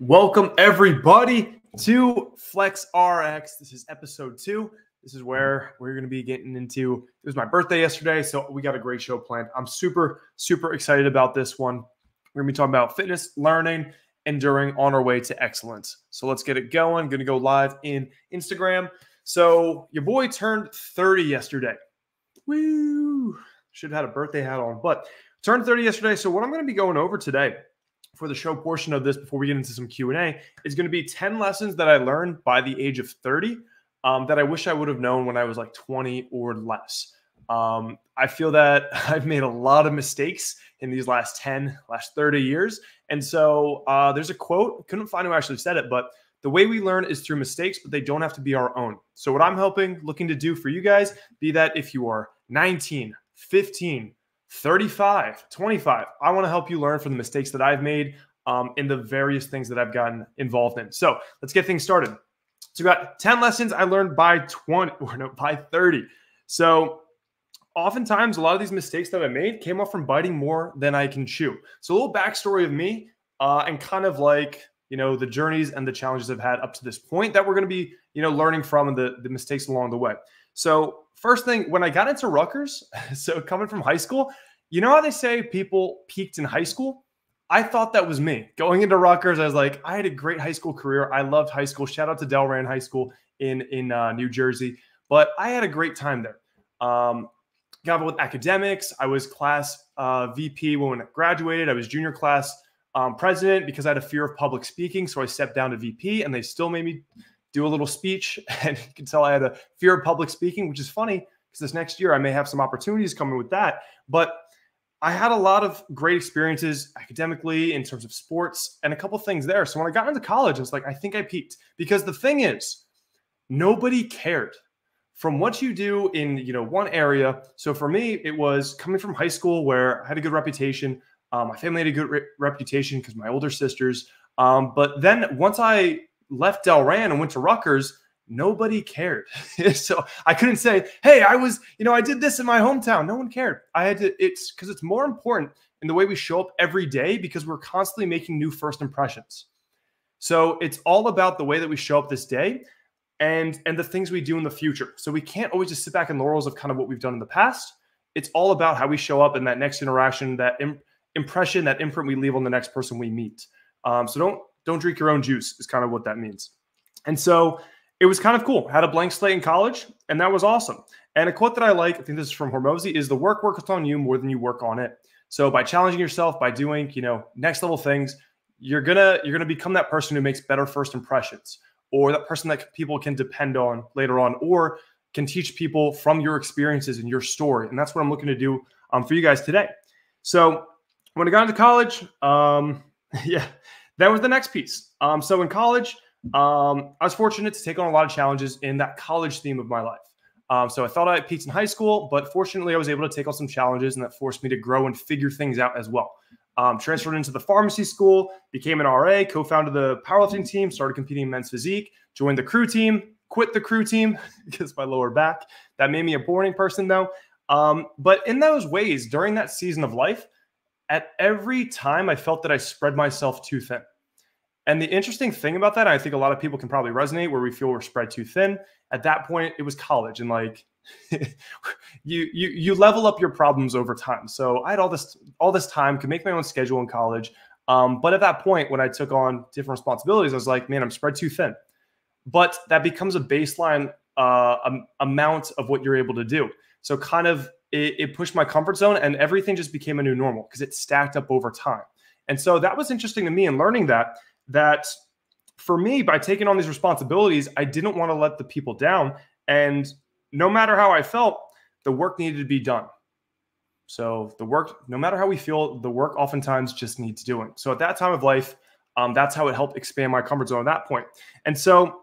Welcome everybody to Flex RX. This is episode 2. This is where we're going to be getting into, it was my birthday yesterday, so we got a great show planned. I'm super excited about this one. We're going to be talking about fitness, learning, enduring on our way to excellence. So let's get it going. Going to go live in Instagram. So your boy turned 30 yesterday. Woo! Should have had a birthday hat on, but turned 30 yesterday. So what I'm going to be going over today for the show portion of this before we get into some Q&A is going to be 10 lessons that I learned by the age of 30 that I wish I would have known when I was like 20 or less. I feel that I've made a lot of mistakes in these last 30 years. And so there's a quote, couldn't find who actually said it, but the way we learn is through mistakes, but they don't have to be our own. So what I'm looking to do for you guys, be that if you are 19, 15, 35, 25, I want to help you learn from the mistakes that I've made in the various things that I've gotten involved in. So let's get things started. So we got 10 lessons I learned by 30. So oftentimes a lot of these mistakes that I made came off from biting more than I can chew. So a little backstory of me and kind of like, the journeys and the challenges I've had up to this point that we're going to be, learning from and the mistakes along the way. So first thing, when I got into Rutgers, so coming from high school, you know how they say people peaked in high school? I thought that was me. Going into Rutgers, I was like, I had a great high school career. I loved high school. Shout out to Delran High School in New Jersey. But I had a great time there. Got with academics. I was class VP when I graduated. I was junior class president because I had a fear of public speaking. So I stepped down to VP and they still made me do a little speech. And you can tell I had a fear of public speaking, which is funny because this next year I may have some opportunities coming with that. But I had a lot of great experiences academically in terms of sports and a couple things there. So when I got into college, I was like, I think I peaked, because the thing is, nobody cared from what you do in, one area. So for me, it was coming from high school where I had a good reputation. My family had a good reputation because my older sisters. But then once I left Delran and went to Rutgers, nobody cared. So I couldn't say, hey, I did this in my hometown. No one cared. It's because it's more important in the way we show up every day because we're constantly making new first impressions. So it's all about the way that we show up this day and the things we do in the future. So we can't always just sit back in laurels of kind of what we've done in the past. It's all about how we show up in that next interaction, that impression, that imprint we leave on the next person we meet. So don't drink your own juice is kind of what that means. And so it was kind of cool. Had a blank slate in college, and that was awesome. And a quote that I like, I think this is from Hormozy, is the work works on you more than you work on it. So by challenging yourself, by doing, next level things, you're gonna become that person who makes better first impressions, or that person that people can depend on later on, or can teach people from your experiences and your story. And that's what I'm looking to do for you guys today. So when I got into college, that was the next piece. So in college, I was fortunate to take on a lot of challenges in that college theme of my life. So I thought I peaked in high school, but fortunately I was able to take on some challenges, and that forced me to grow and figure things out as well. Transferred into the pharmacy school, became an RA, co-founded the powerlifting team, started competing in men's physique, joined the crew team, quit the crew team because of my lower back. That made me a boring person though. But in those ways, during that season of life, at every time I felt that I spread myself too thin. And the interesting thing about that, I think a lot of people can probably resonate, where we feel we're spread too thin. At that point, it was college, and like you level up your problems over time. So I had all this time, could make my own schedule in college. But at that point, when I took on different responsibilities, I was like, man, I'm spread too thin. But that becomes a baseline amount of what you're able to do. So kind of it pushed my comfort zone, and everything just became a new normal because it stacked up over time. And so that was interesting to me, and learning that for me, by taking on these responsibilities, I didn't want to let the people down. And no matter how I felt, the work needed to be done. So the work, no matter how we feel, the work oftentimes just needs doing. So at that time of life, that's how it helped expand my comfort zone at that point. And so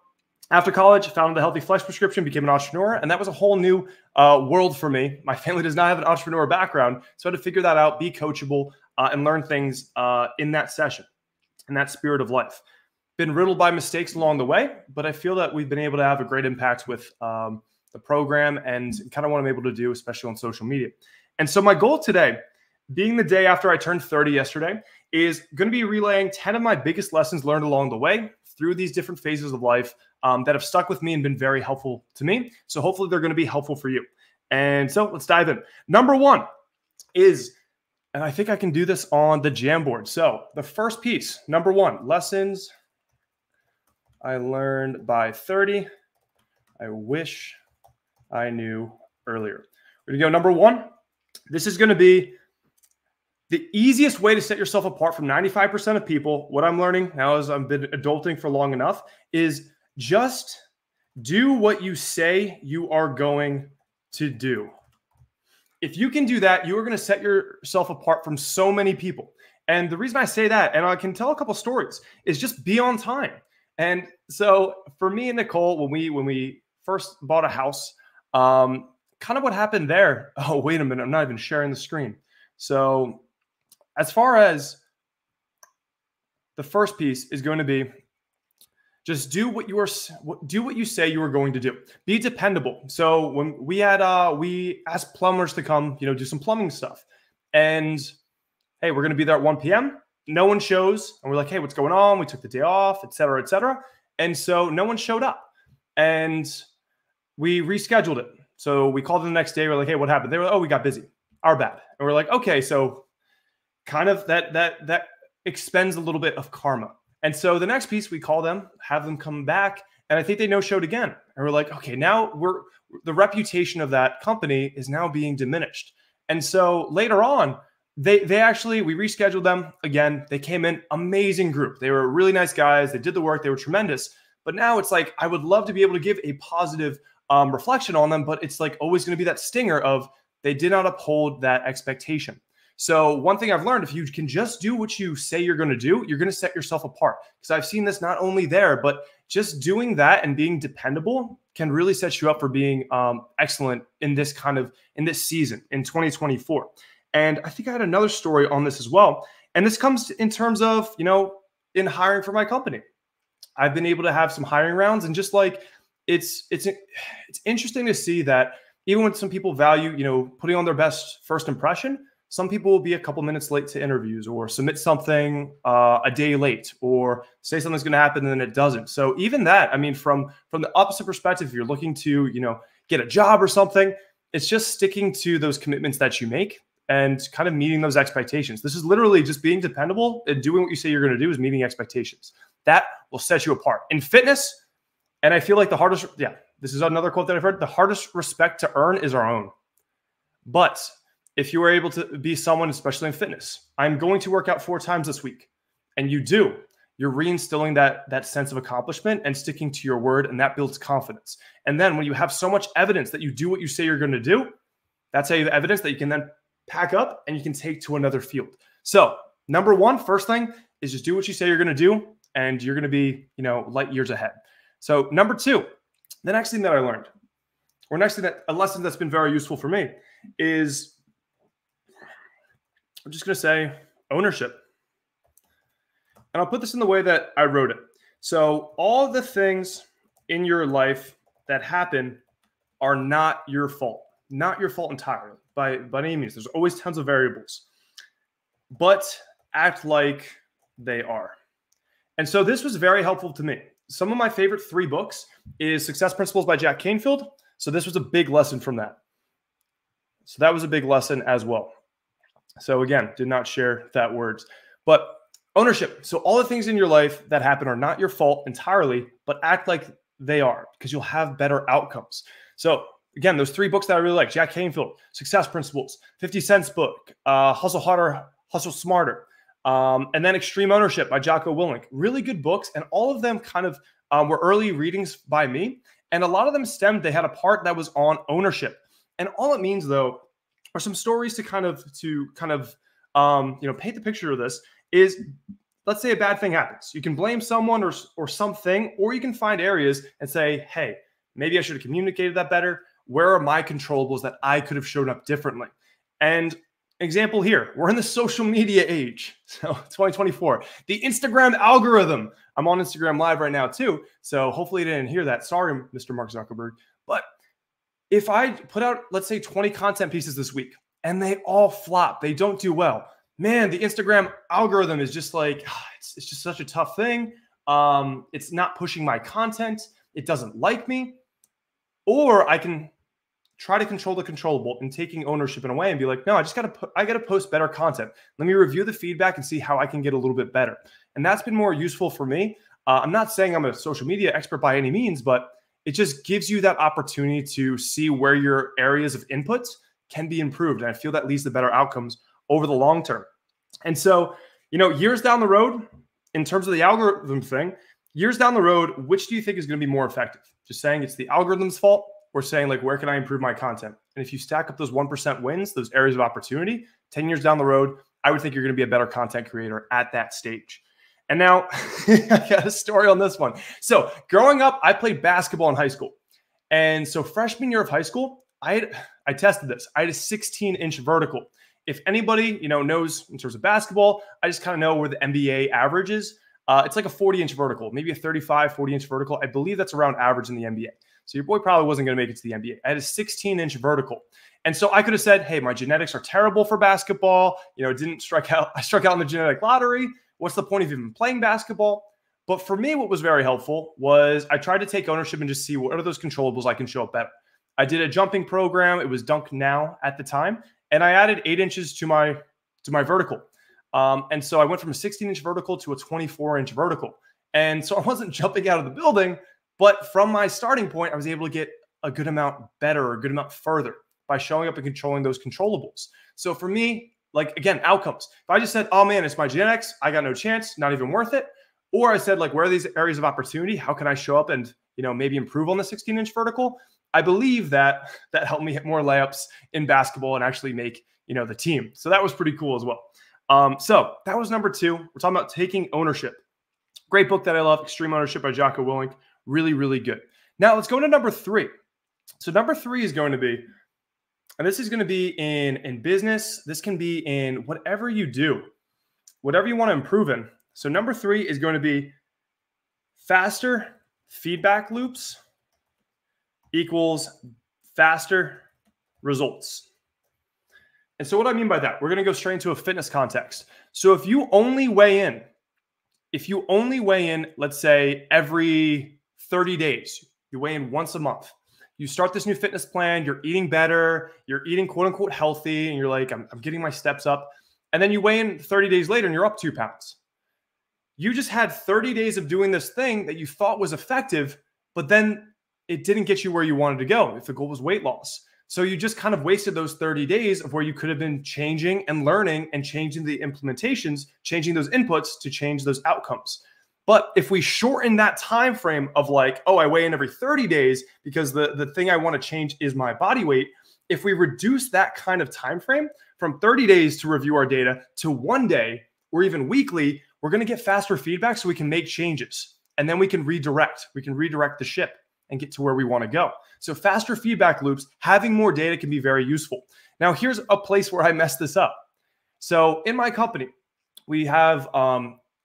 after college, founded the Healthy Flex prescription, became an entrepreneur, and that was a whole new world for me. My family does not have an entrepreneur background, so I had to figure that out, be coachable, and learn things in that session, in that spirit of life. Been riddled by mistakes along the way, but I feel that we've been able to have a great impact with the program and kind of what I'm able to do, especially on social media. And so my goal today, being the day after I turned 30 yesterday, is going to be relaying 10 of my biggest lessons learned along the way through these different phases of life that have stuck with me and been very helpful to me. So hopefully they're going to be helpful for you. And so let's dive in. Number one is, and I think I can do this on the Jamboard. So the first piece, number one, lessons I learned by 30. I wish I knew earlier. We're going to go number one. This is going to be the easiest way to set yourself apart from 95% of people. What I'm learning now, as I've been adulting for long enough, is just do what you say you are going to do. If you can do that, you are going to set yourself apart from so many people. And the reason I say that, and I can tell a couple stories, is just be on time. And so for me and Nicole, when we first bought a house, kind of what happened there. Oh, wait a minute. I'm not even sharing the screen. So as far as the first piece is going to be, just do what you say you are going to do. Be dependable. So when we asked plumbers to come, do some plumbing stuff, and hey, we're going to be there at 1 p.m. No one shows, and we're like, hey, what's going on? We took the day off, et cetera, et cetera. And so no one showed up, and we rescheduled it. So we called them the next day. We're like, hey, what happened? They were like, oh, we got busy. Our bad. And we're like, okay, so kind of that expends a little bit of karma. And so the next piece, we call them, have them come back, and I think they no-showed again. And we're like, okay, now the reputation of that company is now being diminished. And so later on, we rescheduled them again. They came in, amazing group. They were really nice guys. They did the work. They were tremendous. But now it's like, I would love to be able to give a positive reflection on them, but it's like always going to be that stinger of they did not uphold that expectation. So one thing I've learned, if you can just do what you say you're going to do, you're going to set yourself apart. Because I've seen this not only there, but just doing that and being dependable can really set you up for being excellent in this season in 2024. And I think I had another story on this as well. And this comes in terms of, in hiring for my company. I've been able to have some hiring rounds, and just like it's interesting to see that even when some people value, putting on their best first impression, some people will be a couple minutes late to interviews, or submit something a day late, or say something's going to happen and then it doesn't. So even that, I mean, from the opposite perspective, if you're looking to, get a job or something, it's just sticking to those commitments that you make and kind of meeting those expectations. This is literally just being dependable and doing what you say you're going to do is meeting expectations. That will set you apart. In fitness, and I feel like this is another quote that I've heard, the hardest respect to earn is our own. But if you are able to be someone, especially in fitness, I'm going to work out 4 times this week, and you're reinstilling that sense of accomplishment and sticking to your word, and that builds confidence. And then when you have so much evidence that you do what you say you're going to do, that's how you have evidence that you can then pack up and you can take to another field. So number one, first thing is just do what you say you're going to do, and you're going to be, light years ahead. So number two, the next thing that I learned, or a lesson that's been very useful for me is, I'm just going to say ownership. And I'll put this in the way that I wrote it. So all the things in your life that happen are not your fault. Not your fault entirely by any means. There's always tons of variables. But act like they are. And so this was very helpful to me. Some of my favorite 3 books is Success Principles by Jack Canfield. So this was a big lesson from that. So that was a big lesson as well. So again, did not share that words, but ownership. So all the things in your life that happen are not your fault entirely, but act like they are, because you'll have better outcomes. So again, those 3 books that I really like: Jack Canfield, Success Principles, 50 Cent's book, Hustle Harder, Hustle Smarter, and then Extreme Ownership by Jocko Willink. Really good books. And all of them kind of were early readings by me. And a lot of them they had a part that was on ownership. And all it means, though, are some stories to kind of paint the picture of this is, let's say a bad thing happens. You can blame someone or something, or you can find areas and say, hey, maybe I should have communicated that better. Where are my controllables that I could have shown up differently? And example here, we're in the social media age. So 2024, the Instagram algorithm. I'm on Instagram Live right now too. So hopefully you didn't hear that. Sorry, Mr. Mark Zuckerberg. But if I put out, let's say 20 content pieces this week and they all flop, they don't do well, man, the Instagram algorithm is just like, it's just such a tough thing. It's not pushing my content. It doesn't like me. Or I can try to control the controllable and taking ownership in a way and be like, no, I got to post better content. Let me review the feedback and see how I can get a little bit better. And that's been more useful for me. I'm not saying I'm a social media expert by any means, but it just gives you that opportunity to see where your areas of inputs can be improved. And I feel that leads to better outcomes over the long term. And so, years down the road, in terms of the algorithm thing, years down the road, which do you think is going to be more effective? Just saying it's the algorithm's fault, or saying like, where can I improve my content? And if you stack up those 1% wins, those areas of opportunity, 10 years down the road, I would think you're going to be a better content creator at that stage. And now I got a story on this one. So growing up, I played basketball in high school. And so freshman year of high school, I tested this. I had a 16-inch vertical. If anybody, knows in terms of basketball, I just kind of know where the NBA average is. It's like a 40-inch vertical, maybe a 35, 40-inch vertical. I believe that's around average in the NBA. So your boy probably wasn't going to make it to the NBA. I had a 16-inch vertical. And so I could have said, hey, my genetics are terrible for basketball. Didn't strike out. I struck out in the genetic lottery. What's the point of even playing basketball? But for me, what was very helpful was I tried to take ownership and just see what are those controllables I can show up better. I did a jumping program. It was Dunk Now at the time. And I added 8 inches to my vertical. And so I went from a 16-inch vertical to a 24-inch vertical. And so I wasn't jumping out of the building, but from my starting point, I was able to get a good amount better, or a good amount further by showing up and controlling those controllables. So for me, like, again, outcomes. If I just said, oh man, it's my genetics, I got no chance, not even worth it. Or I said, like, where are these areas of opportunity? How can I show up and, maybe improve on the 16-inch vertical? I believe that helped me hit more layups in basketball and actually make, the team. So that was pretty cool as well. So that was number 2. We're talking about taking ownership. Great book that I love, Extreme Ownership by Jocko Willink. Really, really good. Now let's go to number 3. So number 3 is going to be, and this is going to be in business. This can be in whatever you do, whatever you want to improve in. So number 3 is going to be faster feedback loops equals faster results. And so what I mean by that, we're going to go straight into a fitness context. So if you only weigh in, let's say every 30 days, you weigh in once a month, you start this new fitness plan, you're eating better, you're eating quote unquote healthy, and you're like, I'm getting my steps up. And then you weigh in 30 days later and you're up 2 pounds. You just had 30 days of doing this thing that you thought was effective, but then it didn't get you where you wanted to go if the goal was weight loss. So you just kind of wasted those 30 days of where you could have been changing and learning and changing the implementations, changing those inputs to change those outcomes. But if we shorten that time frame of like, oh, I weigh in every 30 days because the thing I want to change is my body weight. If we reduce that kind of time frame from 30 days to review our data to 1 day or even weekly, we're going to get faster feedback so we can make changes. And then we can redirect. We can redirect the ship and get to where we want to go. So faster feedback loops, having more data can be very useful. Now, here's a place where I messed this up. So in my company, we have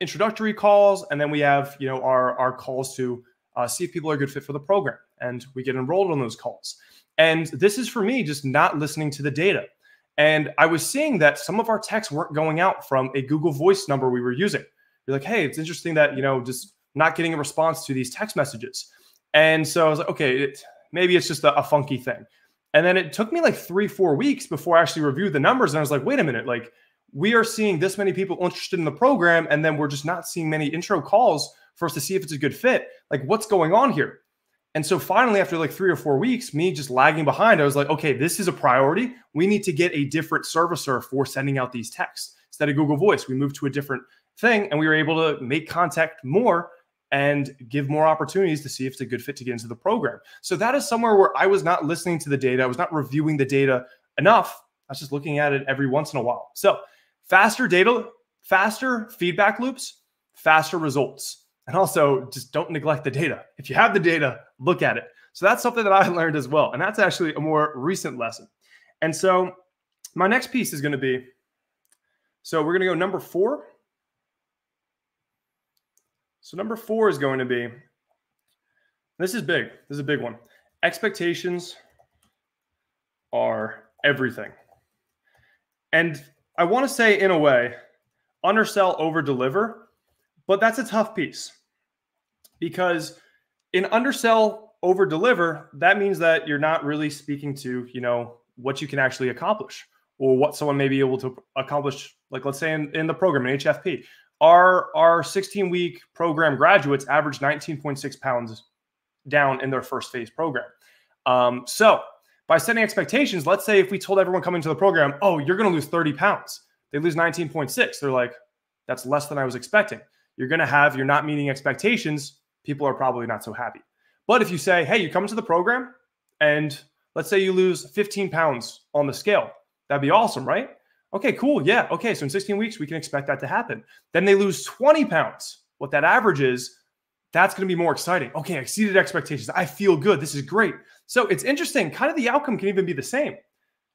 introductory calls, and then we have our calls to see if people are a good fit for the program, and we get enrolled on those calls. And this is for me just not listening to the data. And I was seeing that some of our texts weren't going out from a Google Voice number we were using. You're like, hey, it's interesting that just not getting a response to these text messages. And so I was like, okay, maybe it's just a funky thing. And then it took me like 3-4 weeks before I actually reviewed the numbers. And I was like, wait a minute, like we are seeing this many people interested in the program, and then we're just not seeing many intro calls for us to see if it's a good fit. Like, what's going on here? And so finally, after like 3 or 4 weeks, me just lagging behind, I was like, okay, this is a priority. We need to get a different servicer for sending out these texts. Instead of Google Voice, we moved to a different thing, and we were able to make contact more and give more opportunities to see if it's a good fit to get into the program. So that is somewhere where I was not listening to the data. I was not reviewing the data enough. I was just looking at it every once in a while. So faster data, faster feedback loops, faster results. And also just don't neglect the data. If you have the data, look at it. So that's something that I learned as well. And that's actually a more recent lesson. And so my next piece is going to be, so we're going to go number 4. So number 4 is going to be, this is big. This is a big one. Expectations are everything. And I want to say in a way, undersell, over deliver, but that's a tough piece because in undersell, over deliver, that means that you're not really speaking to, what you can actually accomplish or what someone may be able to accomplish. Like let's say in the program in HFP, our 16-week program graduates average 19.6 pounds down in their first phase program. So by setting expectations, let's say if we told everyone coming to the program, oh, you're going to lose 30 pounds, they lose 19.6. They're like, that's less than I was expecting. You're not meeting expectations. People are probably not so happy. But if you say, hey, you come to the program and let's say you lose 15 pounds on the scale, that'd be awesome, right? Okay, cool. Yeah. Okay. So in 16 weeks, we can expect that to happen. Then they lose 20 pounds. What that average is, that's going to be more exciting. Okay, I exceeded expectations. I feel good. This is great. So it's interesting. Kind of the outcome can even be the same.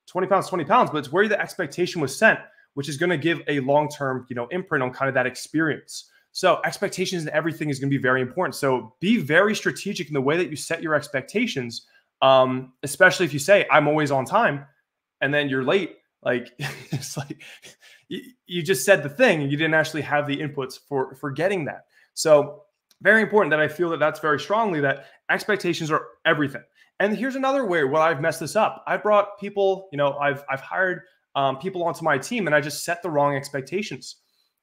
20 pounds, but it's where the expectation was set, which is going to give a long-term, imprint on kind of that experience. So expectations and everything is going to be very important. So be very strategic in the way that you set your expectations, especially if you say, I'm always on time, and then you're late. Like, it's like you just said the thing and you didn't actually have the inputs for getting that. So very important that I feel that that's very strongly that expectations are everything. And here's another way where I've messed this up. I brought people, I've hired people onto my team and I just set the wrong expectations.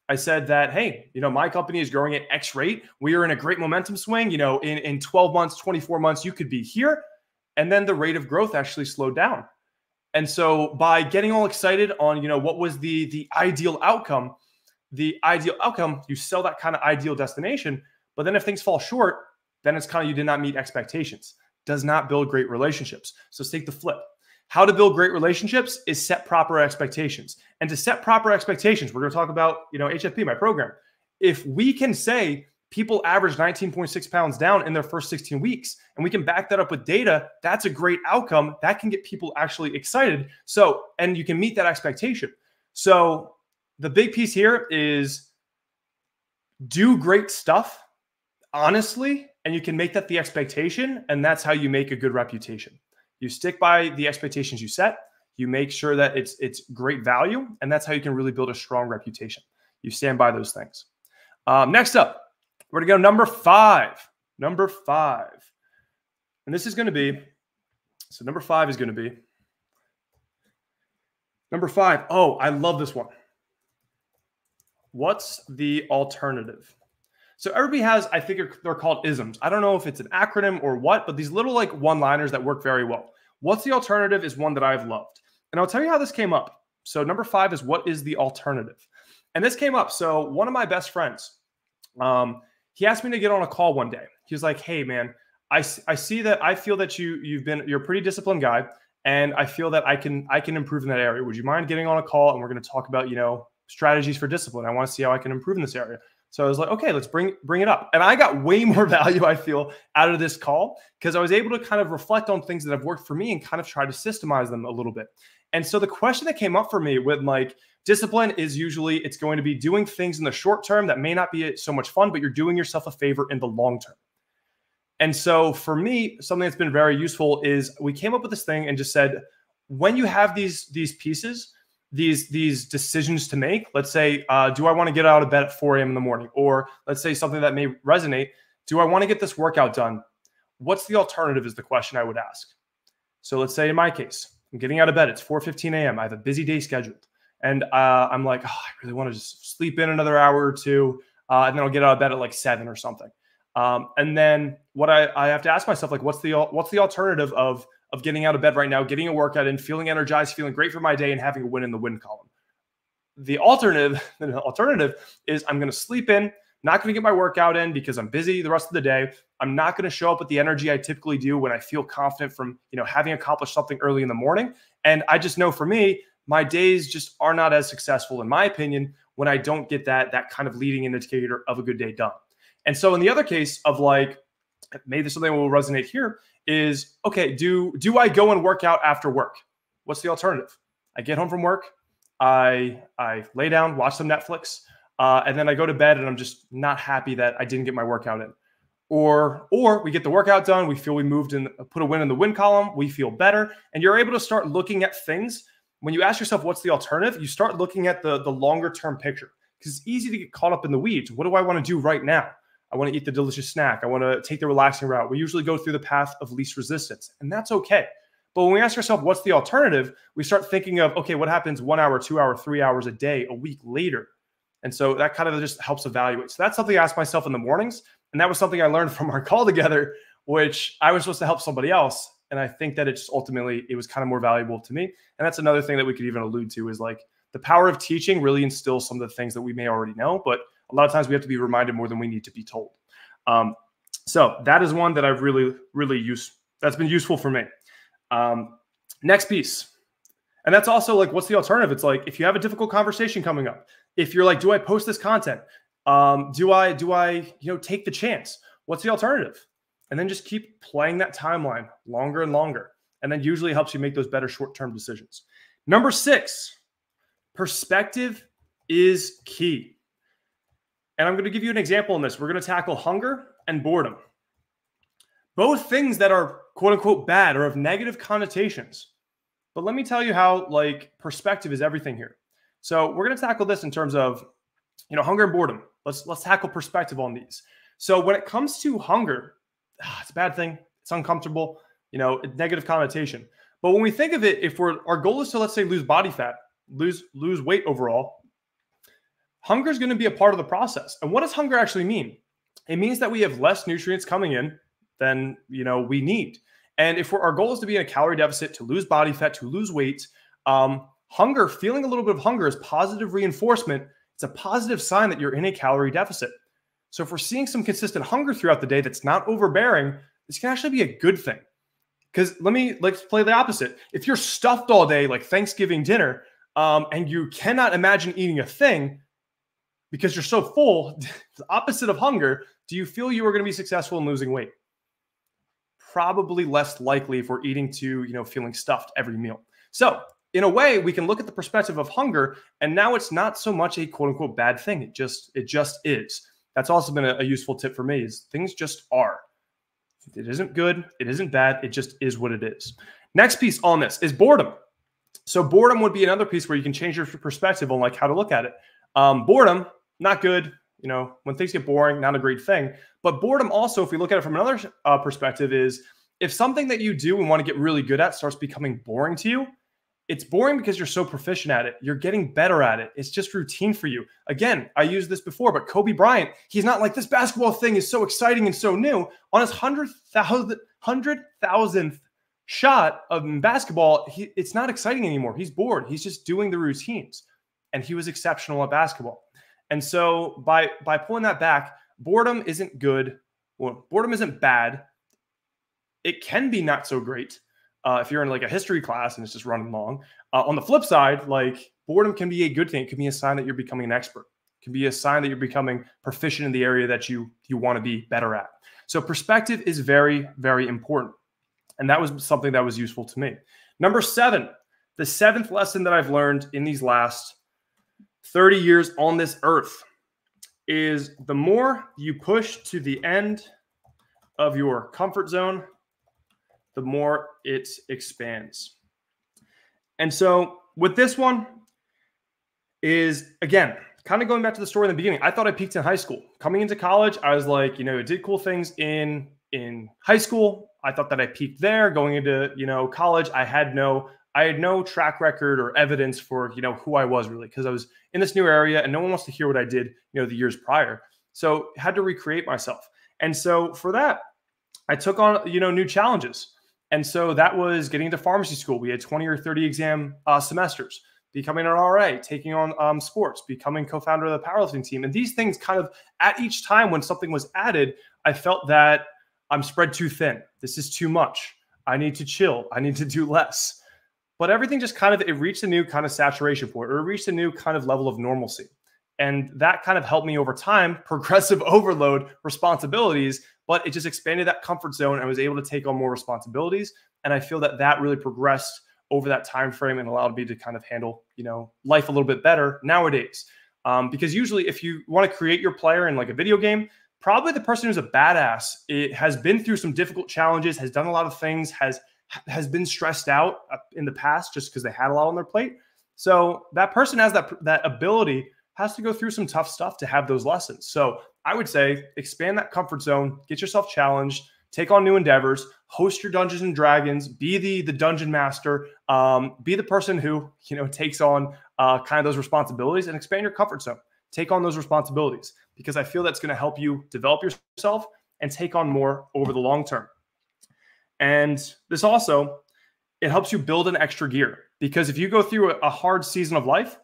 I said that, hey, my company is growing at X rate. We are in a great momentum swing. In 12 months, 24 months, you could be here. And then the rate of growth actually slowed down. And so by getting all excited on, what was the ideal outcome, you sell that kind of ideal destination. But then if things fall short, then it's kind of you did not meet expectations. Does not build great relationships. So take the flip. How to build great relationships is set proper expectations. And to set proper expectations, we're going to talk about, HFP, my program. If we can say people average 19.6 pounds down in their first 16 weeks, and we can back that up with data, that's a great outcome. That can get people actually excited. So, and you can meet that expectation. So the big piece here is do great stuff honestly, and you can make that the expectation, and that's how you make a good reputation. You stick by the expectations you set. You make sure that it's great value, and that's how you can really build a strong reputation. You stand by those things. Next up, we're going to go number five. Number five. And this is going to be, so number five is going to be, number five. Oh, I love this one. What's the alternative? So everybody has, I think they're called isms. I don't know if it's an acronym or what, but these little like one-liners that work very well. What's the alternative is one that I've loved. And I'll tell you how this came up. So number five is what is the alternative? And this came up. So one of my best friends, he asked me to get on a call one day. He was like, hey man, I see that I feel that you're a pretty disciplined guy. And I feel that I can improve in that area. Would you mind getting on a call? And we're going to talk about, strategies for discipline. I want to see how I can improve in this area. So I was like, okay, let's bring it up. And I got way more value, I feel, out of this call because I was able to kind of reflect on things that have worked for me and kind of try to systemize them a little bit. And so the question that came up for me with like discipline is usually it's going to be doing things in the short term that may not be so much fun, but you're doing yourself a favor in the long term. And so for me, something that's been very useful is we came up with this thing and just said, when you have these pieces, these decisions to make, let's say, do I want to get out of bed at 4 a.m. in the morning? Or let's say something that may resonate. Do I want to get this workout done? What's the alternative is the question I would ask. So let's say in my case, I'm getting out of bed. It's 4:15 a.m. I have a busy day scheduled. And I'm like, oh, I really want to just sleep in another hour or two. And then I'll get out of bed at like 7 or something. And then what I have to ask myself, like, what's the alternative of getting out of bed right now, getting a workout in, feeling energized, feeling great for my day, and having a win in the win column? The alternative is I'm going to sleep in, not going to get my workout in because I'm busy the rest of the day. I'm not going to show up with the energy I typically do when I feel confident from, having accomplished something early in the morning. And I just know for me, my days just are not as successful, in my opinion, when I don't get that kind of leading indicator of a good day done. And so in the other case of like, maybe something will resonate here is, okay, do I go and work out after work? What's the alternative? I get home from work, I lay down, watch some Netflix, and then I go to bed and I'm just not happy that I didn't get my workout in. Or we get the workout done, we feel we moved and put a win in the win column, we feel better, and you're able to start looking at things when you ask yourself, what's the alternative? You start looking at the longer term picture, because it's easy to get caught up in the weeds. What do I want to do right now? I want to eat the delicious snack. I want to take the relaxing route. We usually go through the path of least resistance, and that's okay. But when we ask ourselves, what's the alternative? We start thinking of, okay, what happens 1 hour, 2 hour, 3 hours a day, a week later? And so that kind of just helps evaluate. So that's something I ask myself in the mornings. And that was something I learned from our call together, which I was supposed to help somebody else. And I think that it just ultimately, it was kind of more valuable to me. And that's another thing that we could even allude to, is like the power of teaching really instills some of the things that we may already know, but a lot of times we have to be reminded more than we need to be told. So that is one that I've really used. That's been useful for me. Next piece. And that's also like, what's the alternative? It's like, if you have a difficult conversation coming up, if you're like, do I post this content? Do I, take the chance? What's the alternative? And then just keep playing that timeline longer and longer. And then usually helps you make those better short-term decisions. Number 6, perspective is key. And I'm going to give you an example in this. We're going to tackle hunger and boredom. Both things that are quote unquote bad or of negative connotations. But let me tell you how like perspective is everything here. So we're going to tackle this in terms of, hunger and boredom. Let's tackle perspective on these. So when it comes to hunger, it's a bad thing. It's uncomfortable, negative connotation. But when we think of it, if our goal is to, let's say, lose body fat, lose weight overall, hunger is going to be a part of the process. And what does hunger actually mean? It means that we have less nutrients coming in than, we need. And if our goal is to be in a calorie deficit, to lose body fat, to lose weight, hunger, feeling a little bit of hunger is positive reinforcement. It's a positive sign that you're in a calorie deficit. So if we're seeing some consistent hunger throughout the day that's not overbearing, this can actually be a good thing. Because let's play the opposite. If you're stuffed all day, like Thanksgiving dinner, and you cannot imagine eating a thing because you're so full, the opposite of hunger, do you feel you are going to be successful in losing weight? Probably less likely if we're eating to, feeling stuffed every meal. So in a way, we can look at the perspective of hunger, and now it's not so much a quote unquote bad thing. It just is. That's also been a useful tip for me, is things just are. It isn't good. It isn't bad. It just is what it is. Next piece on this is boredom. So boredom would be another piece where you can change your perspective on like how to look at it. Boredom, not good. When things get boring, not a great thing. But boredom also, if we look at it from another perspective, is if something that you do and want to get really good at starts becoming boring to you, it's boring because you're so proficient at it. You're getting better at it. It's just routine for you. Again, I used this before, but Kobe Bryant, he's not like, this basketball thing is so exciting and so new. On his 100,000th shot of basketball, it's not exciting anymore. He's bored. He's just doing the routines. And he was exceptional at basketball. And so by pulling that back, boredom isn't good. Well, boredom isn't bad. It can be not so great. If you're in like a history class and it's just running long. On the flip side, like boredom can be a good thing. It can be a sign that you're becoming an expert. It can be a sign that you're becoming proficient in the area that you want to be better at. So perspective is very, very important. And that was something that was useful to me. Number 7, the 7th lesson that I've learned in these last 30 years on this earth is the more you push to the end of your comfort zone, the more it expands. And so with this one is, again, kind of going back to the story in the beginning. I thought I peaked in high school. Coming into college, I was like, I did cool things in high school. I thought that I peaked there. Going into, college, I had no track record or evidence for, who I was really, because I was in this new area and no one wants to hear what I did, the years prior. So I had to recreate myself. And so for that, I took on, new challenges. And so that was getting into pharmacy school. We had 20 or 30 exam semesters, becoming an RA, taking on sports, becoming co-founder of the powerlifting team. And these things kind of, at each time when something was added, I felt that I'm spread too thin. This is too much. I need to chill. I need to do less. But everything just it reached a new kind of saturation point, or it reached a new kind of level of normalcy. And that kind of helped me over time, progressive overload responsibilities, but it just expanded that comfort zone and I was able to take on more responsibilities. And I feel that really progressed over that time frame and allowed me to kind of handle, life a little bit better nowadays. Because usually if you want to create your player in like a video game, probably the person who's a badass, it has been through some difficult challenges, has done a lot of things, has has been stressed out in the past just because they had a lot on their plate. So that person has that ability, has to go through some tough stuff to have those lessons. So I would say expand that comfort zone, get yourself challenged, take on new endeavors, host your Dungeons and Dragons, be the dungeon master, be the person who, takes on kind of those responsibilities, and expand your comfort zone. Take on those responsibilities, because I feel that's going to help you develop yourself and take on more over the long term. And this also, it helps you build an extra gear, because if you go through a hard season of life,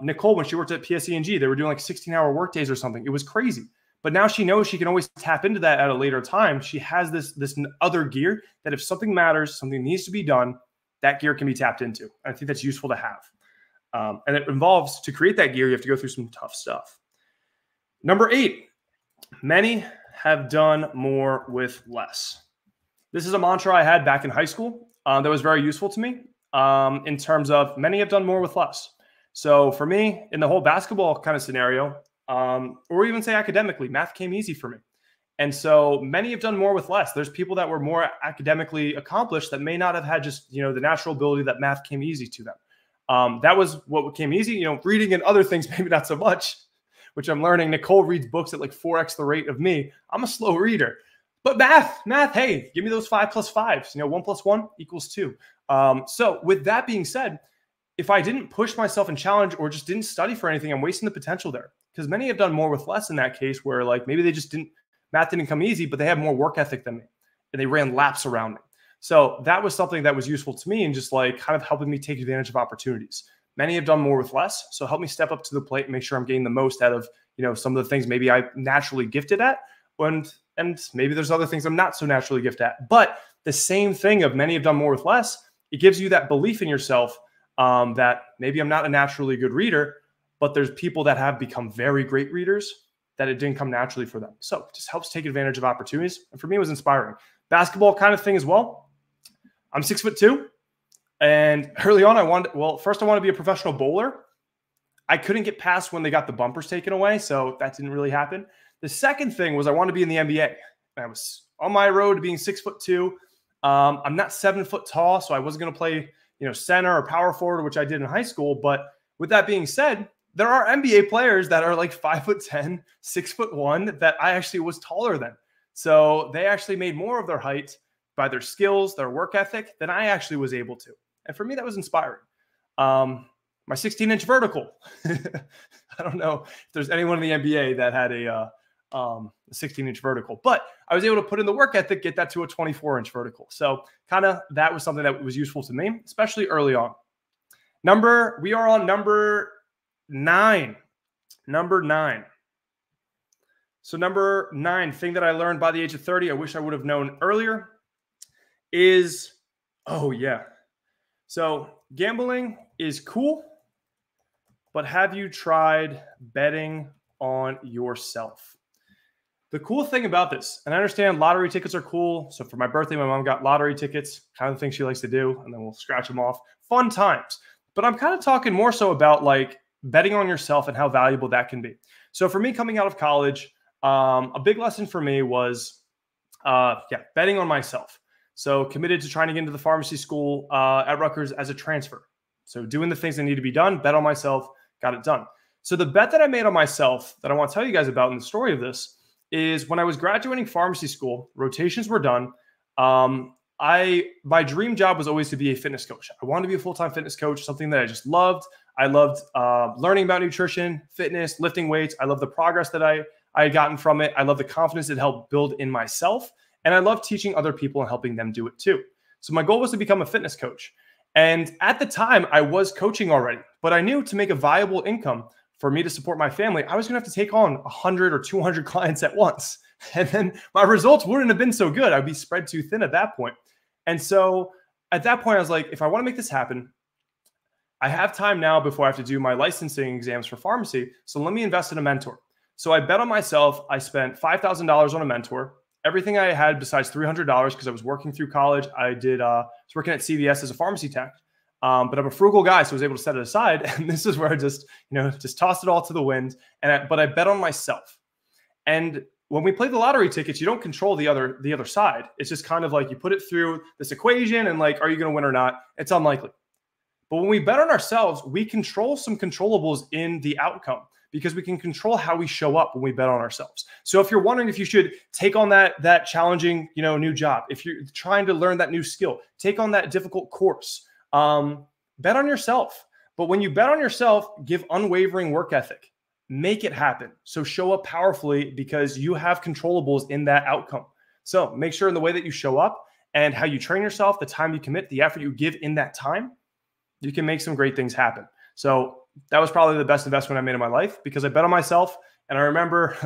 Nicole, when she worked at PSE&G, they were doing like 16-hour work days or something. It was crazy. But now she knows she can always tap into that at a later time. She has this other gear that if something matters, something needs to be done, that gear can be tapped into. I think that's useful to have. And it involves, to create that gear, you have to go through some tough stuff. Number 8, many have done more with less. This is a mantra I had back in high school that was very useful to me in terms of many have done more with less. So for me, in the whole basketball kind of scenario, or even say academically, math came easy for me. And so many have done more with less. There's people that were more academically accomplished that may not have had just, the natural ability that math came easy to them. That was what came easy, reading and other things, maybe not so much, which I'm learning. Nicole reads books at like 4x the rate of me. I'm a slow reader. But math, hey, give me those 5 plus 5s. 1 plus 1 equals 2. So with that being said, if I didn't push myself and challenge or just didn't study for anything, I'm wasting the potential there. Because many have done more with less in that case, where like maybe they just math didn't come easy, but they have more work ethic than me and they ran laps around me. So that was something that was useful to me and just like kind of helping me take advantage of opportunities. Many have done more with less. So help me step up to the plate and make sure I'm getting the most out of, some of the things maybe I'm naturally gifted at. And maybe there's other things I'm not so naturally gifted at. But the same thing of many have done more with less, it gives you that belief in yourself that maybe I'm not a naturally good reader, but there's people that have become very great readers that it didn't come naturally for them. So it just helps take advantage of opportunities. And for me, it was inspiring. Basketball kind of thing as well. I'm 6'2". And early on, first I wanted to be a professional bowler. I couldn't get past when they got the bumpers taken away, so that didn't really happen. The second thing was I wanted to be in the NBA. I was on my road to being 6'2". I'm not 7 foot tall, so I wasn't going to play, center or power forward, which I did in high school. But with that being said, there are NBA players that are like 5'10", 6'1", that I actually was taller than. So they actually made more of their height by their skills, their work ethic, than I actually was able to. And for me, that was inspiring. My 16-inch vertical. I don't know if there's anyone in the NBA that had a 16-inch vertical, but I was able to put in the work ethic, get that to a 24-inch vertical. So kind of that was something that was useful to me, especially early on. We are on number 9. Number 9. So number 9, thing that I learned by the age of 30, I wish I would have known earlier, is, so gambling is cool, but have you tried betting on yourself? The cool thing about this, and I understand lottery tickets are cool. So for my birthday, my mom got lottery tickets, kind of the thing she likes to do, and then we'll scratch them off. Fun times. But I'm kind of talking more so about like betting on yourself and how valuable that can be. So for me, coming out of college, a big lesson for me was, betting on myself. So committed to trying to get into the pharmacy school at Rutgers as a transfer. So doing the things that need to be done, bet on myself, got it done. So the bet that I made on myself that I want to tell you guys about in the story of this is when I was graduating pharmacy school, rotations were done. My dream job was always to be a fitness coach. I wanted to be a full-time fitness coach, something that I just loved. I loved learning about nutrition, fitness, lifting weights. I loved the progress that I had gotten from it. I love the confidence it helped build in myself. And I love teaching other people and helping them do it too. So my goal was to become a fitness coach. And at the time, I was coaching already, but I knew to make a viable income for me to support my family, I was going to have to take on 100 or 200 clients at once. And then my results wouldn't have been so good. I'd be spread too thin at that point. And so at that point, I was like, if I want to make this happen, I have time now before I have to do my licensing exams for pharmacy. So let me invest in a mentor. So I bet on myself. I spent $5,000 on a mentor. Everything I had besides $300 because I was working through college. I was working at CVS as a pharmacy tech. But I'm a frugal guy, so I was able to set it aside. And this is where I just tossed it all to the wind. But I bet on myself. And when we play the lottery tickets, you don't control the other side. It's just kind of like you put it through this equation and like, are you going to win or not? It's unlikely. But when we bet on ourselves, we control some controllables in the outcome because we can control how we show up when we bet on ourselves. So if you're wondering if you should take on that challenging, new job, if you're trying to learn that new skill, take on that difficult course, bet on yourself. But when you bet on yourself, give unwavering work ethic. Make it happen. So show up powerfully because you have controllables in that outcome. So make sure in the way that you show up and how you train yourself, the time you commit, the effort you give in that time, you can make some great things happen. So that was probably the best investment I made in my life because I bet on myself. And I remember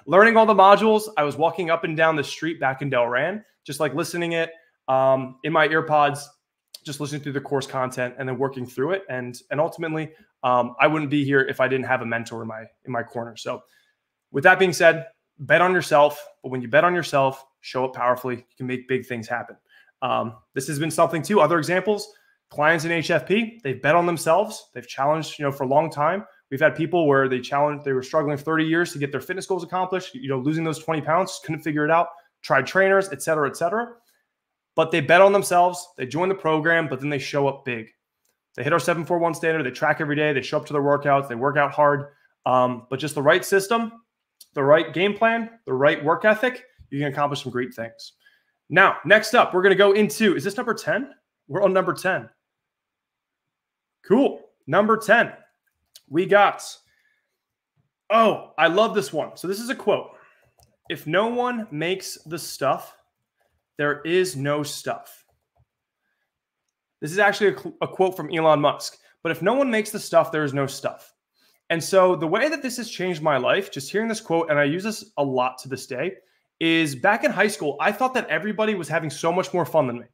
learning all the modules. I was walking up and down the street back in Delran, just like listening it in my earpods, just listening through the course content and then working through it. And ultimately, I wouldn't be here if I didn't have a mentor in my corner. So with that being said, bet on yourself. But when you bet on yourself, show up powerfully. You can make big things happen. This has been something too. Other examples, clients in HFP, they've bet on themselves. They've challenged, for a long time. We've had people where they were struggling 30 years to get their fitness goals accomplished, losing those 20 pounds, couldn't figure it out, tried trainers, et cetera, et cetera. But they bet on themselves. They join the program, but then they show up big. They hit our 741 standard. They track every day. They show up to their workouts. They work out hard. But just the right system, the right game plan, the right work ethic, you can accomplish some great things. Now, next up, we're going to go into, is this number 10? We're on number 10. Cool. Number 10. We got, I love this one. So this is a quote. If no one makes the stuff, there is no stuff. This is actually a quote from Elon Musk. But if no one makes the stuff, there is no stuff. And so the way that this has changed my life, just hearing this quote, and I use this a lot to this day, is back in high school, I thought that everybody was having so much more fun than me.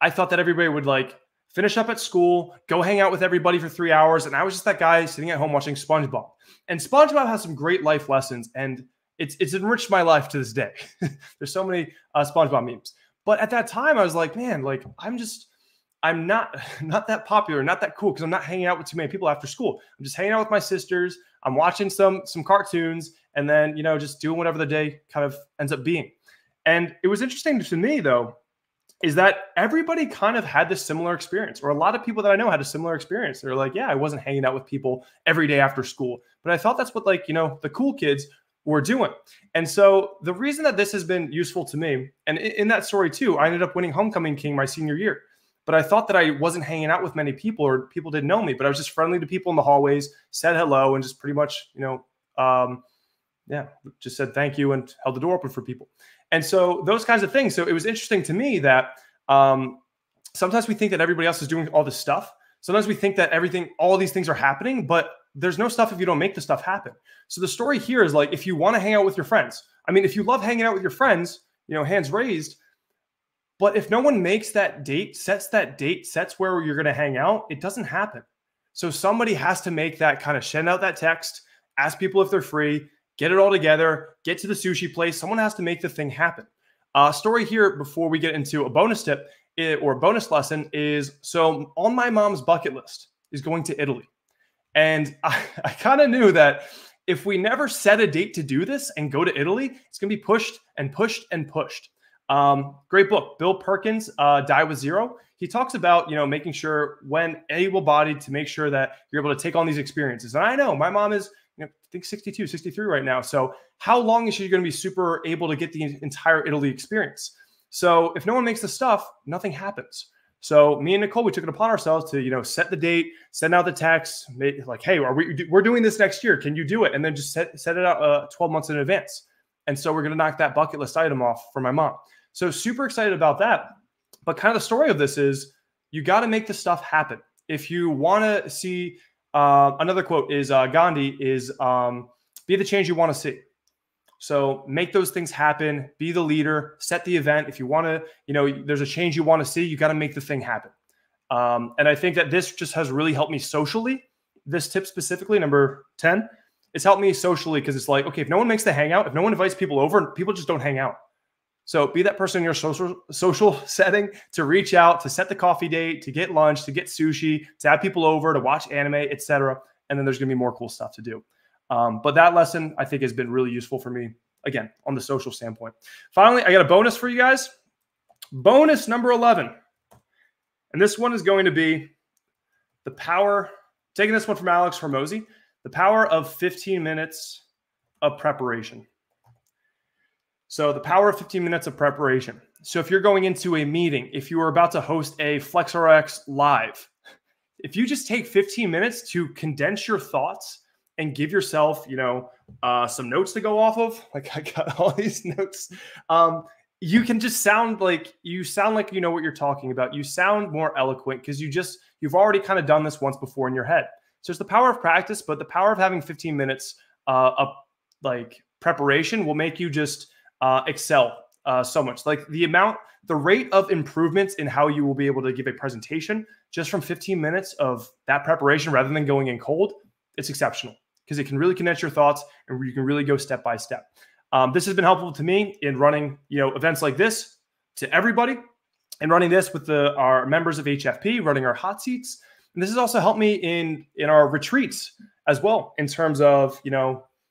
I thought that everybody would finish up at school, go hang out with everybody for 3 hours. And I was just that guy sitting at home watching SpongeBob. And SpongeBob has some great life lessons. And it's enriched my life to this day. There's so many SpongeBob memes. But at that time, I was like, man, I'm not that popular, not that cool because I'm not hanging out with too many people after school. I'm just hanging out with my sisters. I'm watching some cartoons and then, just doing whatever the day kind of ends up being. And it was interesting to me, though, is that everybody kind of had this similar experience, or a lot of people that I know had a similar experience. They're like, yeah, I wasn't hanging out with people every day after school, but I thought that's what the cool kids were doing. And so the reason that this has been useful to me, and in that story too, I ended up winning Homecoming King my senior year. But I thought that I wasn't hanging out with many people or people didn't know me, but I was just friendly to people in the hallways, said hello, and just pretty much, just said thank you and held the door open for people. And so those kinds of things. So it was interesting to me that sometimes we think that everybody else is doing all this stuff. Sometimes we think that all these things are happening, but there's no stuff if you don't make the stuff happen. So the story here is if you want to hang out with your friends, if you love hanging out with your friends, hands raised, but if no one makes that date, sets where you're going to hang out, it doesn't happen. So somebody has to make that kind of send out that text, ask people if they're free, get it all together, get to the sushi place. Someone has to make the thing happen. Story here before we get into a bonus tip or a bonus lesson is, so on my mom's bucket list is going to Italy. And I kind of knew that if we never set a date to do this and go to Italy, it's going to be pushed and pushed and pushed. Great book, Bill Perkins, Die with Zero. He talks about, making sure when able-bodied to make sure that you're able to take on these experiences. And I know my mom is, I think 62, 63 right now. So how long is she going to be super able to get the entire Italy experience? So if no one makes the stuff, nothing happens. So me and Nicole, we took it upon ourselves to, set the date, send out the text, hey, we're doing this next year. Can you do it? And then just set it out 12 months in advance. And so we're going to knock that bucket list item off for my mom. So super excited about that. But kind of the story of this is you got to make the stuff happen. If you want to see, another quote is Gandhi is be the change you want to see. So make those things happen, be the leader, set the event. If you want to, there's a change you want to see, you got to make the thing happen. And I think that this just has really helped me socially. This tip specifically, number 10, it's helped me socially because it's okay, if no one makes the hangout, if no one invites people over, people just don't hang out. So be that person in your social setting to reach out, to set the coffee date, to get lunch, to get sushi, to have people over, to watch anime, etc. And then there's going to be more cool stuff to do. But that lesson, I think, has been really useful for me again, on the social standpoint. Finally, I got a bonus for you guys. Bonus number 11. And this one is going to be the power, taking this one from Alex Hormozy, the power of 15 minutes of preparation. So the power of 15 minutes of preparation. So if you're going into a meeting, if you are about to host a FlexRx live, if you just take 15 minutes to condense your thoughts and give yourself, some notes to go off of, like I got all these notes, you can just sound like you know what you're talking about. You sound more eloquent because you've already kind of done this once before in your head. So it's the power of practice, but the power of having 15 minutes of like preparation will make you just excel so much. Like the rate of improvements in how you will be able to give a presentation just from 15 minutes of that preparation rather than going in cold, it's exceptional because it can really condense your thoughts and you can really go step by step. This has been helpful to me in running, events like this to everybody and running this with our members of HFP, running our hot seats. And this has also helped me in our retreats as well in terms of,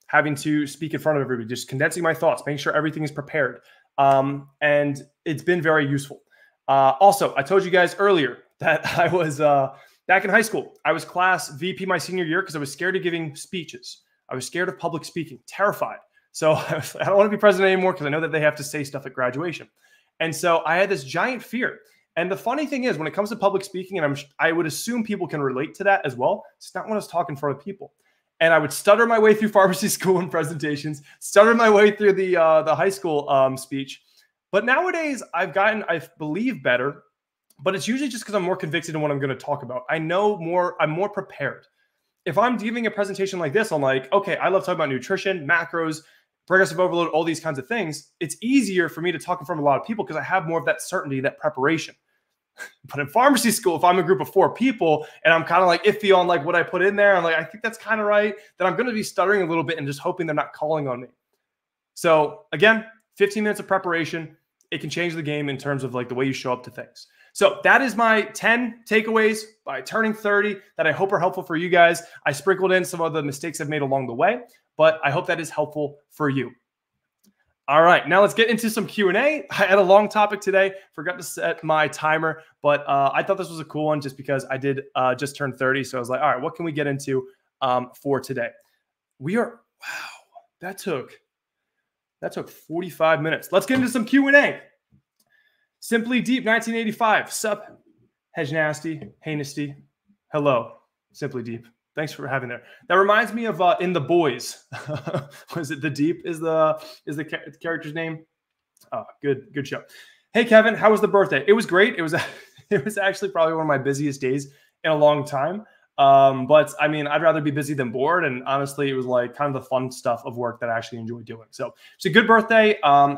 having to speak in front of everybody, just condensing my thoughts, making sure everything is prepared. And it's been very useful. Also, I told you guys earlier that I was back in high school. I was class VP my senior year because I was scared of giving speeches. I was scared of public speaking, terrified. So I don't want to be president anymore because I know that they have to say stuff at graduation. And so I had this giant fear. And the funny thing is when it comes to public speaking, and I would assume people can relate to that as well, it's not when I was talking in front of people. And I would stutter my way through pharmacy school and presentations, stutter my way through the high school speech. But nowadays, I've gotten, I believe, better. But it's usually just because I'm more convicted in what I'm going to talk about. I'm more prepared. If I'm giving a presentation like this, I'm like, okay, I love talking about nutrition, macros, progressive overload, all these kinds of things. It's easier for me to talk in front of a lot of people because I have more of that certainty, that preparation. But in pharmacy school, if I'm a group of 4 people and I'm kind of like iffy on like what I put in there, I'm like, I think that's kind of right, then I'm going to be stuttering a little bit and just hoping they're not calling on me. So again, 15 minutes of preparation, it can change the game in terms of like the way you show up to things. So that is my 10 takeaways by turning 30 that I hope are helpful for you guys. I sprinkled in some of the mistakes I've made along the way, but I hope that is helpful for you. All right, now let's get into some Q&A. I had a long topic today, forgot to set my timer, but I thought this was a cool one just because I did just turn 30. So I was like, all right, what can we get into for today? Wow, that took 45 minutes. Let's get into some Q&A. Simply Deep 1985, sup, Hedge Nasty, Hey Nasty, hello, Simply Deep. Thanks for having there. That reminds me of In the Boys. Was it The Deep is the character's name? Oh, good show. Hey Kevin, how was the birthday? It was great. It was actually probably one of my busiest days in a long time. But I mean, I'd rather be busy than bored. And honestly, it was like kind of the fun stuff of work that I actually enjoy doing. So it's a good birthday. I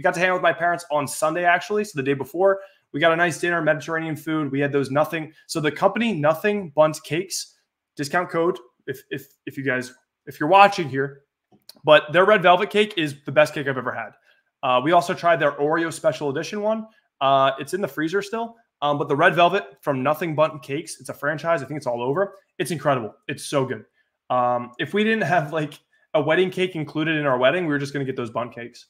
got to hang out with my parents on Sunday, actually. So the day before, we got a nice dinner, Mediterranean food. We had those So the company Nothing Bundt Cakes, discount code if you're watching here, but their red velvet cake is the best cake I've ever had. We also tried their Oreo special edition one. It's in the freezer still. But the red velvet from Nothing Bundt Cakes, it's a franchise. I think it's all over. It's incredible. It's so good. If we didn't have like a wedding cake included in our wedding, we were just going to get those Bundt cakes.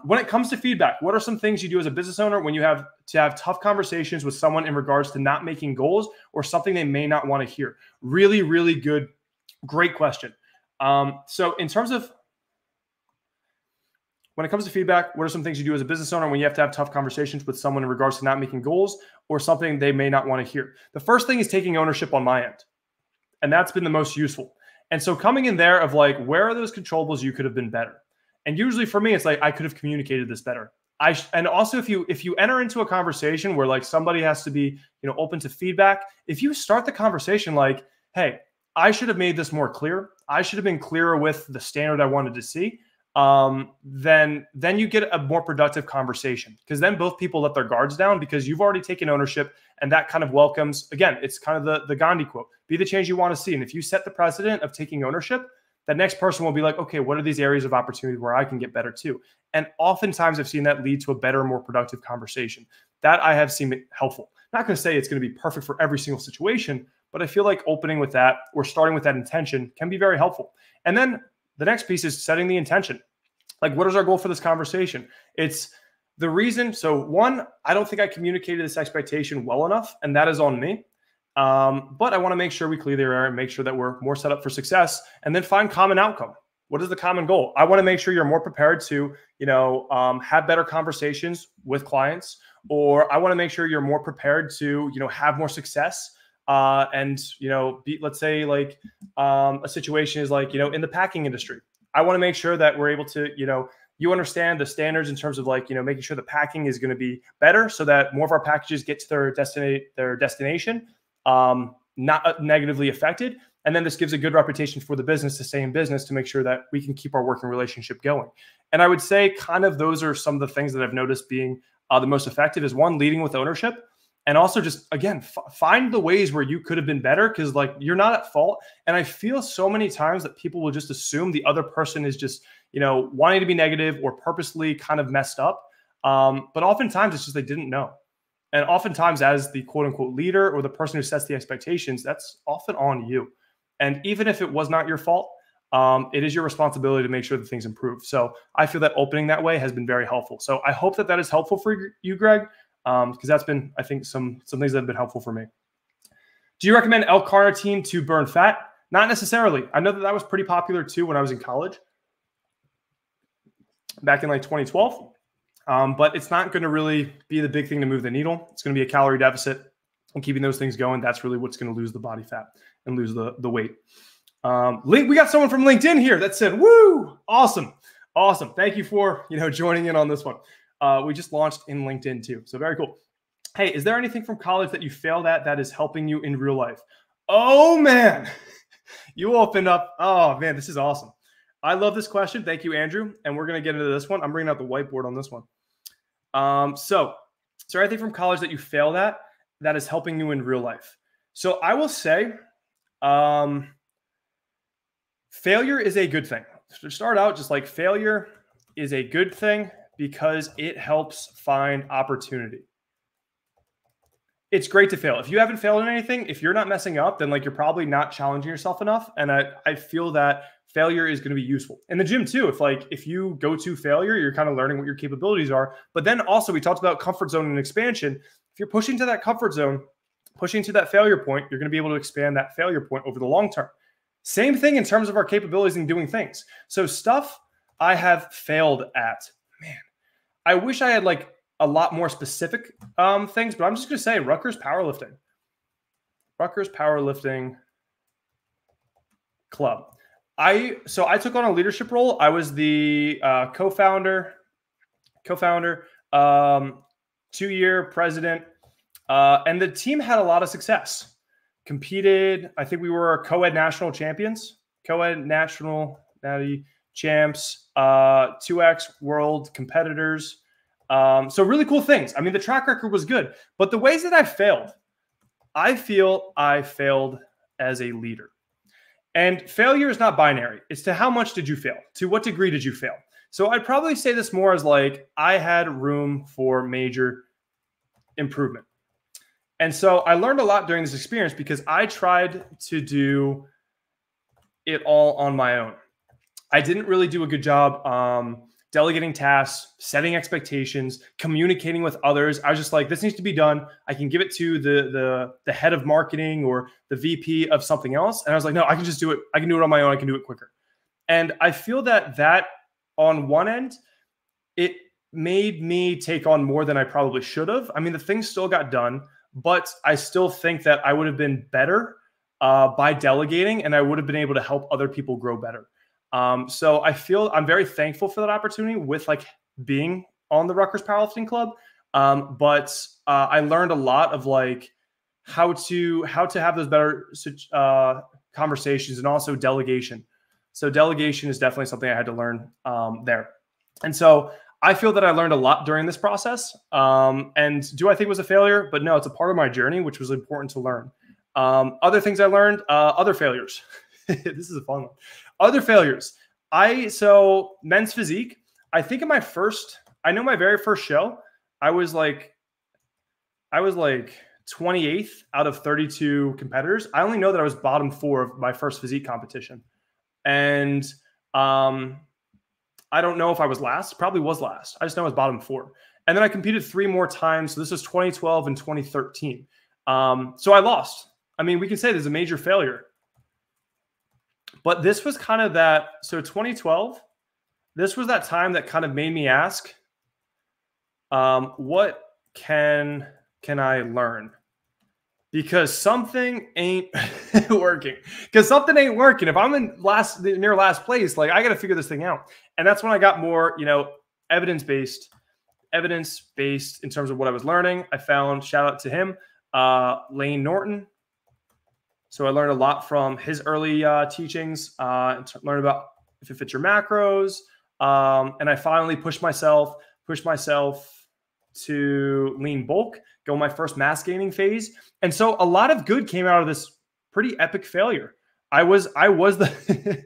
When it comes to feedback, what are some things you do as a business owner when you have to have tough conversations with someone in regards to not making goals or something they may not want to hear? Really, really good. Great question. So in terms of when it comes to feedback, what are some things you do as a business owner when you have to have tough conversations with someone in regards to not making goals or something they may not want to hear? The first thing is taking ownership on my end. And that's been the most useful. And so coming in there of like, where are those controllables you could have been better? And usually for me, it's like, I could have communicated this better. And also if you enter into a conversation where like somebody has to be, open to feedback, if you start the conversation like, hey, I should have made this more clear. I should have been clearer with the standard I wanted to see. Then you get a more productive conversation because then both people let their guards down because you've already taken ownership and that kind of welcomes, again, it's kind of the Gandhi quote, be the change you want to see. And if you set the precedent of taking ownership, the next person will be like, okay, what are these areas of opportunity where I can get better too? And oftentimes I've seen that lead to a better, more productive conversation. That I have seen helpful. Not going to say it's going to be perfect for every single situation, but I feel like opening with that or starting with that intention can be very helpful. And then the next piece is setting the intention. Like, what is our goal for this conversation? It's the reason. So one, I don't think I communicated this expectation well enough, and that is on me. But I want to make sure we clear the air and make sure that we're more set up for success, and then find common outcome. What is the common goal? I want to make sure you're more prepared to, have better conversations with clients, or I want to make sure you're more prepared to, have more success. Let's say like a situation is like, in the packing industry. I want to make sure that we're able to, you understand the standards in terms of like, making sure the packing is going to be better so that more of our packages get to their destination, not negatively affected. And then this gives a good reputation for the business to stay in business, to make sure that we can keep our working relationship going. And I would say kind of those are some of the things that I've noticed being the most effective is one, leading with ownership. And also just, again, find the ways where you could have been better, because like you're not at fault. And I feel so many times that people will just assume the other person is just, wanting to be negative or purposely kind of messed up. But oftentimes it's just they didn't know. And oftentimes as the quote unquote leader or the person who sets the expectations, that's often on you. And even if it was not your fault, it is your responsibility to make sure that things improve. So I feel that opening that way has been very helpful. So I hope that that is helpful for you, Greg, because that's been, I think, some things that have been helpful for me. Do you recommend L-carnitine to burn fat? Not necessarily. I know that that was pretty popular too when I was in college, back in like 2012. But it's not going to really be the big thing to move the needle. It's going to be a calorie deficit, and keeping those things going, that's really what's going to lose the body fat and lose the weight. We got someone from LinkedIn here that said, woo, awesome. Thank you for, joining in on this one. We just launched in LinkedIn too. So very cool. Hey, is there anything from college that you failed at that is helping you in real life? Oh man, you opened up. Oh man, this is awesome. I love this question. Thank you, Andrew. And we're going to get into this one. I'm bringing out the whiteboard on this one. So is there anything from college that you failed at that is helping you in real life? So I will say, failure is a good thing. To start out, just like failure is a good thing because it helps find opportunity. It's great to fail. If you haven't failed in anything, if you're not messing up, then like you're probably not challenging yourself enough. And I feel that failure is going to be useful in the gym too. If you go to failure, you're kind of learning what your capabilities are. But then also we talked about comfort zone and expansion. If you're pushing to that comfort zone, pushing to that failure point, you're going to be able to expand that failure point over the long term. Same thing in terms of our capabilities in doing things. So stuff I have failed at, man, I wish I had like a lot more specific things, but I'm just going to say Rutgers powerlifting club. I took on a leadership role. I was the co-founder, 2-year president, and the team had a lot of success. Competed, I think we were co-ed national champions, co-ed national natty champs, 2X world competitors. So really cool things. I mean, the track record was good, but the ways that I failed, I feel I failed as a leader. And failure is not binary. It's to how much did you fail? To what degree did you fail? So I'd probably say this more as like, I had room for major improvement. And so I learned a lot during this experience because I tried to do it all on my own. I didn't really do a good job delegating tasks, setting expectations, communicating with others. I was just like, this needs to be done. I can give it to the head of marketing or the VP of something else. And I was like, no, I can just do it. I can do it on my own. I can do it quicker. And I feel that on one end, it made me take on more than I probably should have. I mean, the things still got done, but I still think that I would have been better by delegating, and I would have been able to help other people grow better. So I feel I'm very thankful for that opportunity with like being on the Rutgers Powerlifting Club. But I learned a lot of like how to have those better conversations, and also delegation. So delegation is definitely something I had to learn there. And so I feel that I learned a lot during this process. And do I think it was a failure? But no, it's a part of my journey, which was important to learn. Other things I learned, other failures. This is a fun one. Other failures. So men's physique, I think in my very first show, I was like 28th out of 32 competitors. I only know that I was bottom 4 of my first physique competition. And I don't know if I was last. Probably was last. I just know I was bottom 4. And then I competed 3 more times. So this was 2012 and 2013. So I lost. I mean, we can say this is a major failure. But this was kind of that. So 2012, this was that time that kind of made me ask, what can I learn? Because something ain't working. Because something ain't working. If I'm in near last place, like I got to figure this thing out. And that's when I got more, evidence-based in terms of what I was learning. I found, shout out to him, Lane Norton. So I learned a lot from his early teachings, learned about if it fits your macros. And I finally pushed myself to lean bulk, go my first mass gaining phase. And so a lot of good came out of this pretty epic failure. I was the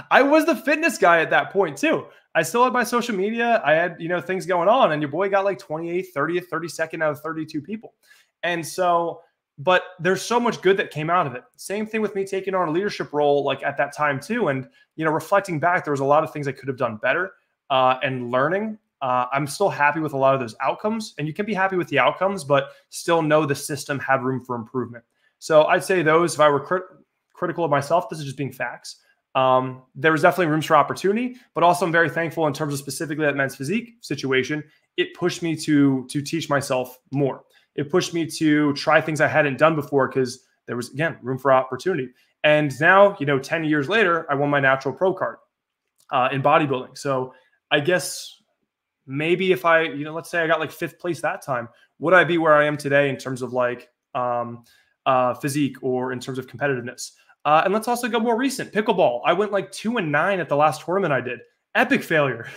I was the fitness guy at that point too. I still had my social media. I had, things going on, and your boy got like 28th, 30th, 32nd out of 32 people. And so, but there's so much good that came out of it. Same thing with me taking on a leadership role like at that time too. And, reflecting back, there was a lot of things I could have done better and learning. I'm still happy with a lot of those outcomes, and you can be happy with the outcomes, but still know the system had room for improvement. So I'd say those, if I were critical of myself, this is just being facts. There was definitely rooms for opportunity, but also I'm very thankful in terms of specifically that men's physique situation. It pushed me to teach myself more. It pushed me to try things I hadn't done before because there was, again, room for opportunity. And now, 10 years later, I won my natural pro card in bodybuilding. So I guess maybe if I, let's say I got like 5th place that time, would I be where I am today in terms of like physique or in terms of competitiveness? And let's also go more recent. Pickleball. I went like 2-9 at the last tournament I did. Epic failure.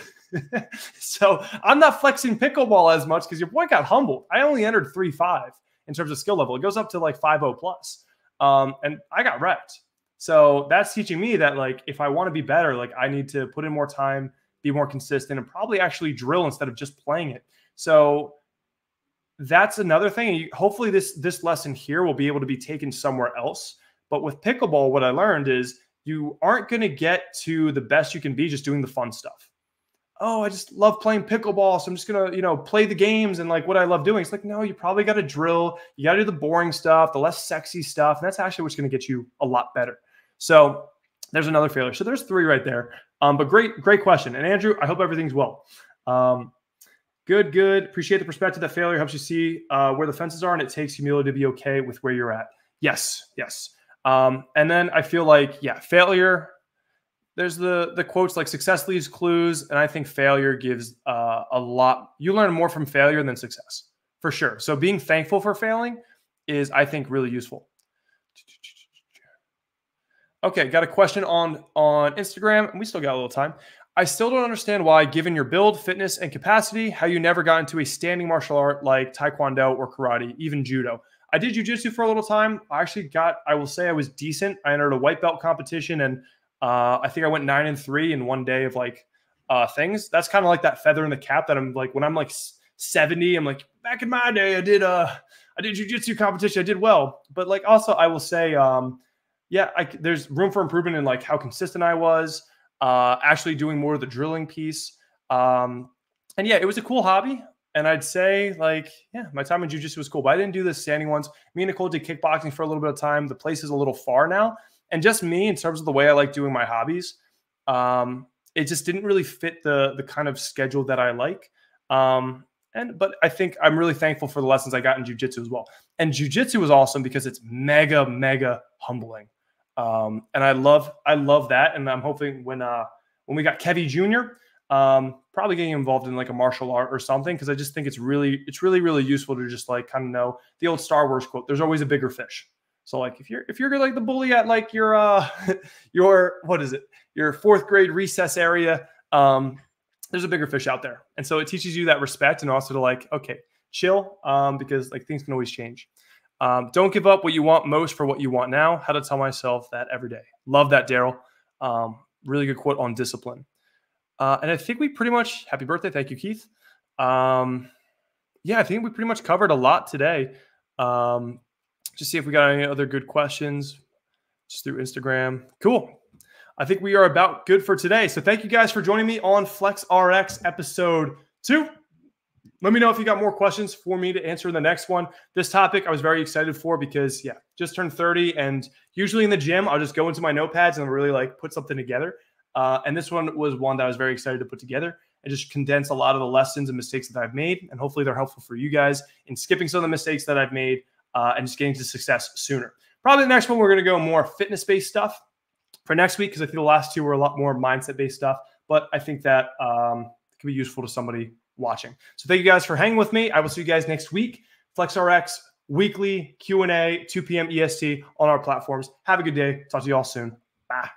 So I'm not flexing pickleball as much because your boy got humbled. I only entered 3.5 in terms of skill level. It goes up to like 5.0 plus. And I got wrecked. So that's teaching me that like, if I want to be better, like I need to put in more time, be more consistent, and probably actually drill instead of just playing it. So that's another thing. Hopefully this lesson here will be able to be taken somewhere else. But with pickleball, what I learned is you aren't going to get to the best you can be just doing the fun stuff. Oh, I just love playing pickleball, so I'm just going to, play the games and like what I love doing. It's like, no, you probably got to drill. You got to do the boring stuff, the less sexy stuff. And that's actually what's going to get you a lot better. So there's another failure. So there's 3 right there. But great question. And Andrew, I hope everything's well. Good. Appreciate the perspective that failure helps you see where the fences are, and it takes humility to be okay with where you're at. Yes. And then I feel like, failure, there's the quotes like success leaves clues. And I think failure gives a lot. You learn more from failure than success, for sure. So being thankful for failing is, I think, really useful. Okay, got a question on Instagram, and we still got a little time. I still don't understand why, given your build, fitness, and capacity, how you never got into a standing martial art like Taekwondo or karate, even judo. I did jiu-jitsu for a little time. I will say I was decent. I entered a white belt competition, and I think I went 9-3 in one day of like things. That's kind of like that feather in the cap that I'm like, when I'm like 70, I'm like, back in my day, I did jiu-jitsu competition. I did well. But like, also I will say, there's room for improvement in like how consistent I was, actually doing more of the drilling piece. And it was a cool hobby. And I'd say like, my time in jiu-jitsu was cool, but I didn't do the standing ones. Me and Nicole did kickboxing for a little bit of time. The place is a little far now. And just me, in terms of the way I like doing my hobbies, it just didn't really fit the kind of schedule that I like. But I think I'm really thankful for the lessons I got in jiu-jitsu as well. And jiu-jitsu was awesome because it's mega, mega humbling. And I love that. And I'm hoping when we got Kevy Jr., probably getting involved in like a martial art or something, because I just think it's really, really useful to just like kind of know the old Star Wars quote. There's always a bigger fish. So like if you're like the bully at like your what is it? Your 4th grade recess area, there's a bigger fish out there. And so it teaches you that respect, and also to like, okay, chill, because like things can always change. Don't give up what you want most for what you want now. How to tell myself that every day. Love that, Daryl. Really good quote on discipline. And I think we pretty much, happy birthday. Thank you, Keith. I think we pretty much covered a lot today. Just see if we got any other good questions just through Instagram. Cool. I think we are about good for today. So thank you guys for joining me on Flex RX episode 2. Let me know if you got more questions for me to answer in the next one. This topic I was very excited for because, just turned 30. And usually in the gym, I'll just go into my notepads and really put something together. And this one was one that I was very excited to put together and just condense a lot of the lessons and mistakes that I've made. And hopefully they're helpful for you guys in skipping some of the mistakes that I've made and just getting to success sooner. Probably the next one, we're going to go more fitness-based stuff for next week because I think the last two were a lot more mindset-based stuff. But I think that can be useful to somebody watching. So thank you guys for hanging with me. I will see you guys next week. FlexRx weekly Q&A, 2 p.m. EST on our platforms. Have a good day. Talk to you all soon. Bye.